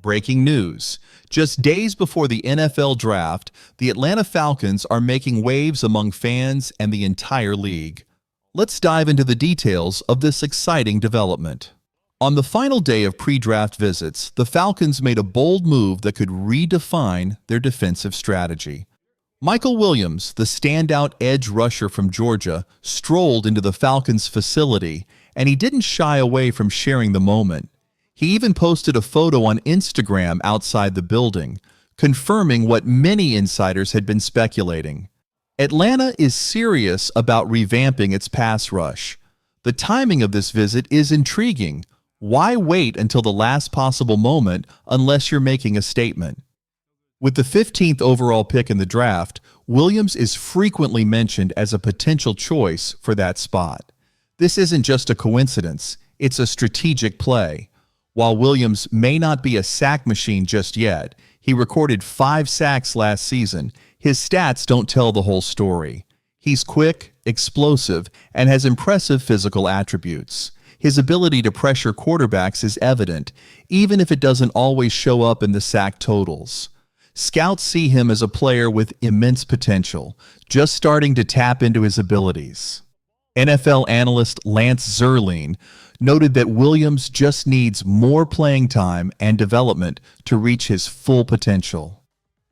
Breaking news. Just days before the NFL draft, the Atlanta Falcons are making waves among fans and the entire league. Let's dive into the details of this exciting development. On the final day of pre-draft visits, the Falcons made a bold move that could redefine their defensive strategy. Michael Williams, the standout edge rusher from Georgia, strolled into the Falcons' facility, and he didn't shy away from sharing the moment. He even posted a photo on Instagram outside the building, confirming what many insiders had been speculating. Atlanta is serious about revamping its pass rush. The timing of this visit is intriguing. Why wait until the last possible moment unless you're making a statement? With the 15th overall pick in the draft, Williams is frequently mentioned as a potential choice for that spot. This isn't just a coincidence, it's a strategic play. While Williams may not be a sack machine just yet, he recorded 5 sacks last season. His stats don't tell the whole story. He's quick, explosive, and has impressive physical attributes. His ability to pressure quarterbacks is evident, even if it doesn't always show up in the sack totals. Scouts see him as a player with immense potential, just starting to tap into his abilities. NFL analyst Lance Zierlein noted that Williams just needs more playing time and development to reach his full potential.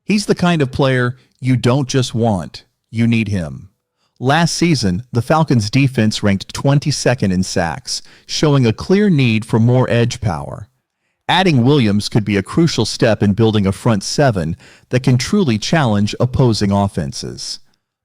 He's the kind of player you don't just want, you need him. Last season, the Falcons' defense ranked 22nd in sacks, showing a clear need for more edge power. Adding Williams could be a crucial step in building a front seven that can truly challenge opposing offenses.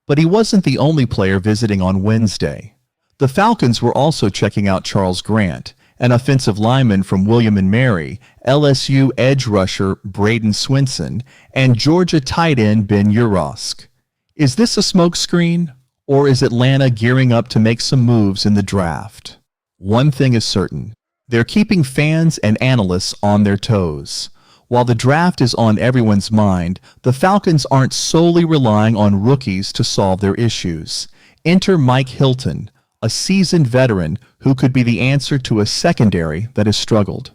But he wasn't the only player visiting on Wednesday. The Falcons were also checking out Charles Grant, an offensive lineman from William & Mary, LSU edge rusher Braden Swinson, and Georgia tight end Ben Urosk. Is this a smokescreen, or is Atlanta gearing up to make some moves in the draft? One thing is certain. They're keeping fans and analysts on their toes. While the draft is on everyone's mind, the Falcons aren't solely relying on rookies to solve their issues. Enter Mike Hilton, a seasoned veteran who could be the answer to a secondary that has struggled.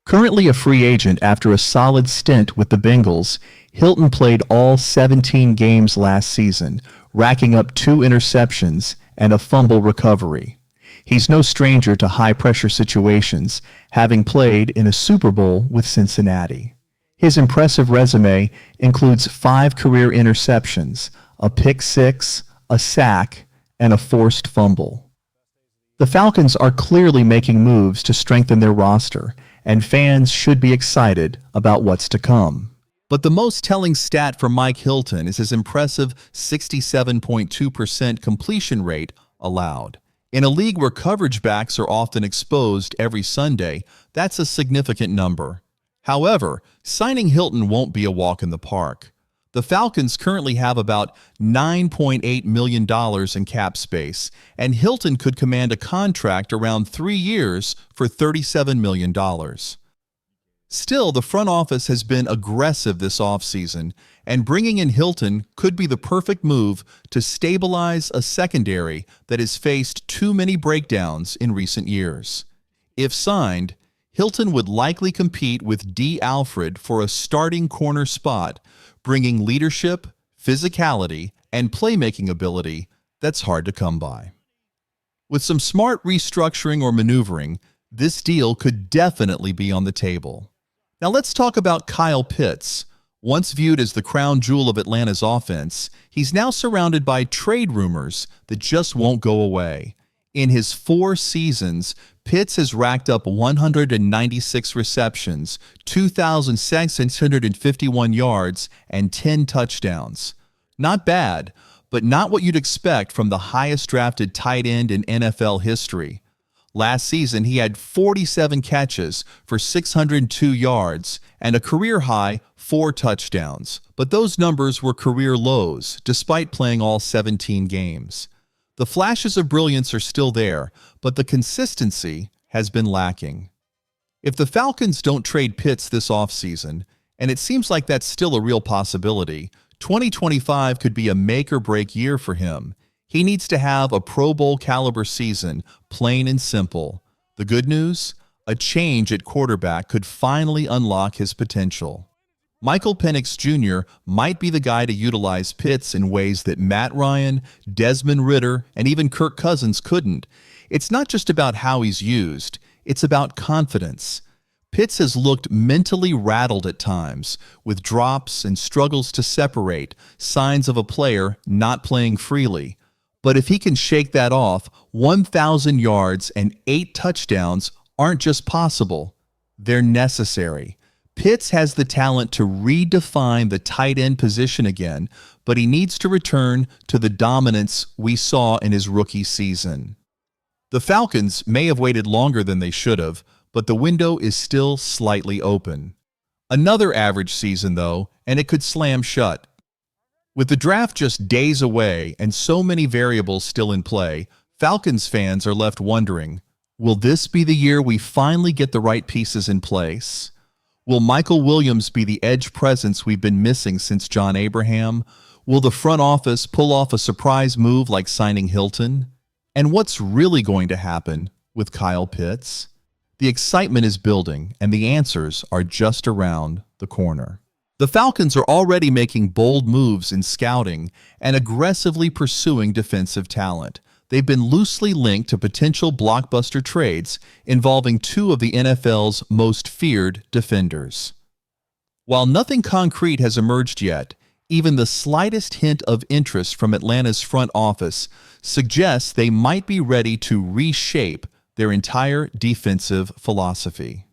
Currently a free agent after a solid stint with the Bengals, Hilton played all 17 games last season, racking up 2 interceptions and a fumble recovery. He's no stranger to high-pressure situations, having played in a Super Bowl with Cincinnati. His impressive resume includes 5 career interceptions, a pick six, a sack, and a forced fumble. The Falcons are clearly making moves to strengthen their roster, and fans should be excited about what's to come. But the most telling stat for Mike Hilton is his impressive 67.2% completion rate allowed. In a league where coverage backs are often exposed every Sunday, that's a significant number. However, signing Hilton won't be a walk in the park. The Falcons currently have about $9.8 million in cap space, and Hilton could command a contract around 3 years for $37 million. Still, the front office has been aggressive this offseason, and bringing in Hilton could be the perfect move to stabilize a secondary that has faced too many breakdowns in recent years. If signed, Hilton would likely compete with D. Alfred for a starting corner spot, bringing leadership, physicality, and playmaking ability that's hard to come by. With some smart restructuring or maneuvering, this deal could definitely be on the table. Now let's talk about Kyle Pitts. Once viewed as the crown jewel of Atlanta's offense, he's now surrounded by trade rumors that just won't go away. In his 4 seasons, Pitts has racked up 196 receptions, 2,651 yards, and 10 touchdowns. Not bad, but not what you'd expect from the highest drafted tight end in NFL history. Last season, he had 47 catches for 602 yards and a career-high 4 touchdowns. But those numbers were career lows, despite playing all 17 games. The flashes of brilliance are still there, but the consistency has been lacking. If the Falcons don't trade Pitts this offseason, and it seems like that's still a real possibility, 2025 could be a make-or-break year for him. He needs to have a Pro Bowl caliber season, plain and simple. The good news? A change at quarterback could finally unlock his potential. Michael Penix Jr. might be the guy to utilize Pitts in ways that Matt Ryan, Desmond Ridder, and even Kirk Cousins couldn't. It's not just about how he's used, it's about confidence. Pitts has looked mentally rattled at times, with drops and struggles to separate, signs of a player not playing freely. But if he can shake that off, 1,000 yards and 8 touchdowns aren't just possible, they're necessary. Pitts has the talent to redefine the tight end position again, but he needs to return to the dominance we saw in his rookie season. The Falcons may have waited longer than they should have, but the window is still slightly open. Another average season, though, and it could slam shut. With the draft just days away and so many variables still in play, Falcons fans are left wondering, will this be the year we finally get the right pieces in place? Will Michael Williams be the edge presence we've been missing since John Abraham? Will the front office pull off a surprise move like signing Hilton? And what's really going to happen with Kyle Pitts? The excitement is building, and the answers are just around the corner. The Falcons are already making bold moves in scouting and aggressively pursuing defensive talent. They've been loosely linked to potential blockbuster trades involving two of the NFL's most feared defenders. While nothing concrete has emerged yet, even the slightest hint of interest from Atlanta's front office suggests they might be ready to reshape their entire defensive philosophy.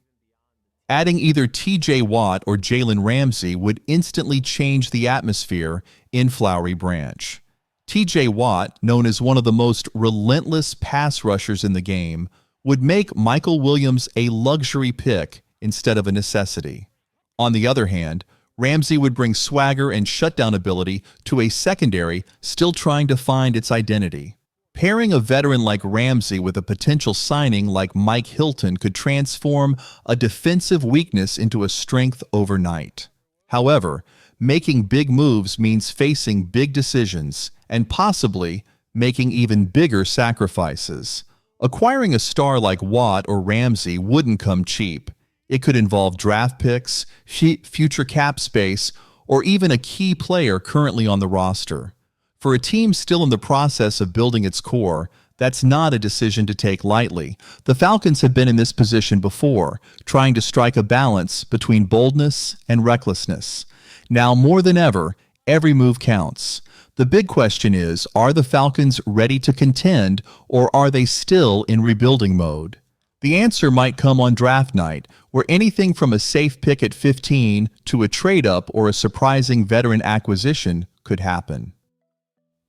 Adding either T.J. Watt or Jalen Ramsey would instantly change the atmosphere in Flowery Branch. T.J. Watt, known as one of the most relentless pass rushers in the game, would make Michael Williams a luxury pick instead of a necessity. On the other hand, Ramsey would bring swagger and shutdown ability to a secondary still trying to find its identity. Pairing a veteran like Ramsey with a potential signing like Mike Hilton could transform a defensive weakness into a strength overnight. However, making big moves means facing big decisions and possibly making even bigger sacrifices. Acquiring a star like Watt or Ramsey wouldn't come cheap. It could involve draft picks, future cap space, or even a key player currently on the roster. For a team still in the process of building its core, that's not a decision to take lightly. The Falcons have been in this position before, trying to strike a balance between boldness and recklessness. Now more than ever, every move counts. The big question is, are the Falcons ready to contend, or are they still in rebuilding mode? The answer might come on draft night, where anything from a safe pick at 15 to a trade-up or a surprising veteran acquisition could happen.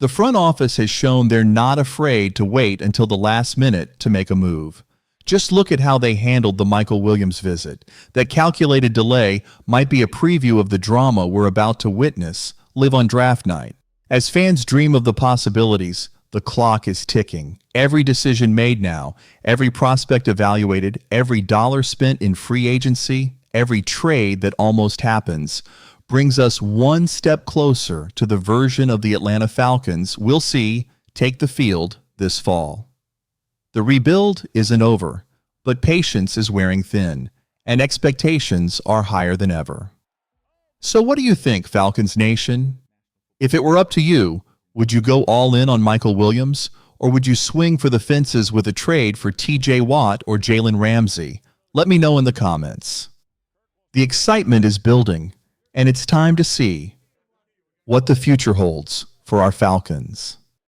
The front office has shown they're not afraid to wait until the last minute to make a move. Just look at how they handled the Michael Williams visit. That calculated delay might be a preview of the drama we're about to witness live on draft night. As fans dream of the possibilities, the clock is ticking. Every decision made now, every prospect evaluated, every dollar spent in free agency, every trade that almost happens, brings us one step closer to the version of the Atlanta Falcons we'll see take the field this fall. The rebuild isn't over, but patience is wearing thin, and expectations are higher than ever. So what do you think, Falcons Nation? If it were up to you, would you go all in on Michael Williams, or would you swing for the fences with a trade for T.J. Watt or Jalen Ramsey? Let me know in the comments. The excitement is building, and it's time to see what the future holds for our Falcons.